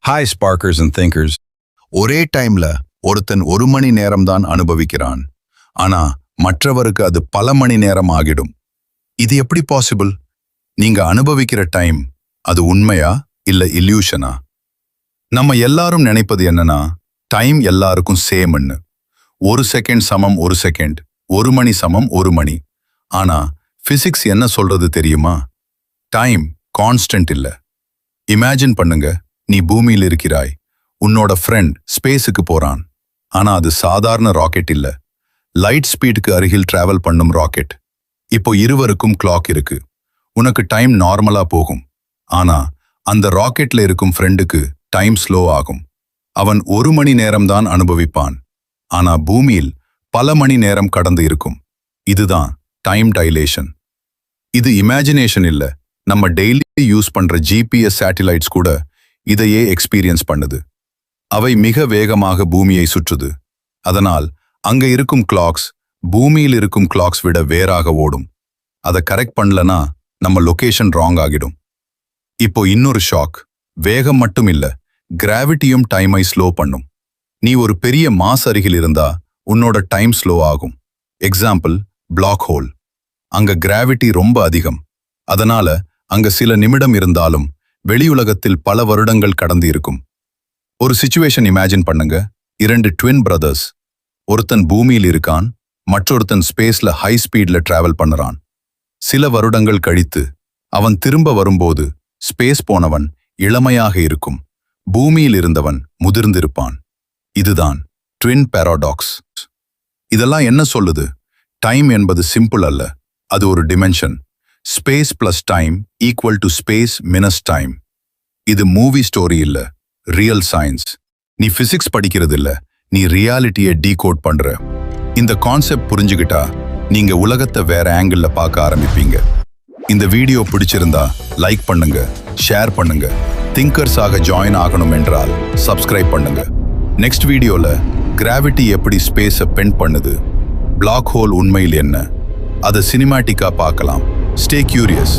Hi, sparkers and thinkers. ஒரே டைம்ல ஒருத்தன் 1 மணி நேரம்தான் அனுபவிக்கிறான். ஆனா மற்றவருக்கு அது பல மணி நேரம் ஆகிடும். இது எப்படி பாசிபிள்? நீங்க அனுபவிக்கிற டைம் அது உண்மையா இல்ல இல்யூஷனா? நம்ம எல்லாரும் நினைப்பது என்னன்னா, டைம் எல்லாருக்கும் சேம்னு. 1 செகண்ட் சமம் 1 செகண்ட், 1 மணி சமம் 1 மணி. ஆனா பிசிக்ஸ் என்ன சொல்றது தெரியுமா? டைம் கான்ஸ்டன்ட் இல்ல. இமேஜின் பண்ணுங்க, நீ பூமியில் இருக்கிறாய், உன்னோட ஃப்ரெண்ட் ஸ்பேஸுக்கு போறான். ஆனா அது சாதாரண ராக்கெட் இல்ல, லைட் ஸ்பீடுக்கு அருகில் டிராவல் பண்ணும் ராக்கெட். இப்போ இருவருக்கும் கிளாக் இருக்கு. உனக்கு டைம் நார்மலா போகும். ஆனா அந்த ராக்கெட்ல இருக்கும் ஃப்ரெண்டுக்கு டைம் ஸ்லோ ஆகும். அவன் 1 மணி நேரம் தான் அனுபவிப்பான். ஆனா பூமியில் பல மணி நேரம் கடந்து இருக்கும். இதுதான் டைம் டைலேஷன். இது இமேஜினேஷன் இல்ல, நம்ம டெய்லி யூஸ் பண்ற ஜிபிஎஸ் சேட்டிலைட்ஸ் கூட இதையே எக்ஸ்பீரியன்ஸ் பண்ணுது. அவை மிக வேகமாக பூமியை சுற்றுது. அதனால் அங்க இருக்கும் கிளாக்ஸ் பூமியில் இருக்கும் கிளாக்ஸ் விட வேறாக ஓடும். அதை கரெக்ட் பண்ணலனா நம்ம லொகேஷன் ராங் ஆகிடும். இப்போ இன்னொரு ஷாக். வேகம் மட்டும் இல்ல, கிராவிட்டியும் டைமை ஸ்லோ பண்ணும். நீ ஒரு பெரிய மாஸ் அருகில் இருந்தா உன்னோட டைம் ஸ்லோ ஆகும். Example, black hole. அங்க கிராவிட்டி ரொம்ப அதிகம். அதனால அங்க சில நிமிடம் இருந்தாலும் வெளியுலகத்தில் பல வருடங்கள் கடந்து இருக்கும். ஒரு சிச்சுவேஷன் இமேஜின் பண்ணுங்க. 2 ட்வின் பிரதர்ஸ். ஒருத்தன் பூமியில் இருக்கான், மற்றொருத்தன் ஸ்பேஸ்ல ஹை ஸ்பீட்ல டிராவல் பண்ணுறான். சில வருடங்கள் கழித்து அவன் திரும்ப வரும்போது ஸ்பேஸ் போனவன் இளமையாக இருக்கும், பூமியில் இருந்தவன் முதிர்ந்திருப்பான். இதுதான் ட்வின் பாராடாக்ஸ். இதெல்லாம் என்ன சொல்லுது? டைம் என்பது சிம்பிள் அல்ல, அது ஒரு dimension. Space plus time equal to space minus time. இது மூவி ஸ்டோரி இல்ல, ரியல் சயின்ஸ். நீ பிசிக்ஸ் படிக்கிறது இல்ல, நீ ரியாலிட்டியை டீகோட் பண்ற. இந்த கான்செப்ட் புரிஞ்சுக்கிட்டா நீங்க உலகத்தை வேற ஆங்கிள் பார்க்க ஆரம்பிப்பீங்க. இந்த வீடியோ பிடிச்சிருந்தா லைக் பண்ணுங்க, ஷேர் பண்ணுங்க. திங்கர்ஸாக ஜாயின் ஆகணும் என்றால் சப்ஸ்கிரைப் பண்ணுங்க. நெக்ஸ்ட் வீடியோல கிராவிட்டி எப்படி ஸ்பேஸை பெண்ட் பண்ணுது, பிளாக் ஹோல் உண்மையில் என்ன, அதை சினிமாட்டிக்கா பார்க்கலாம். Stay curious.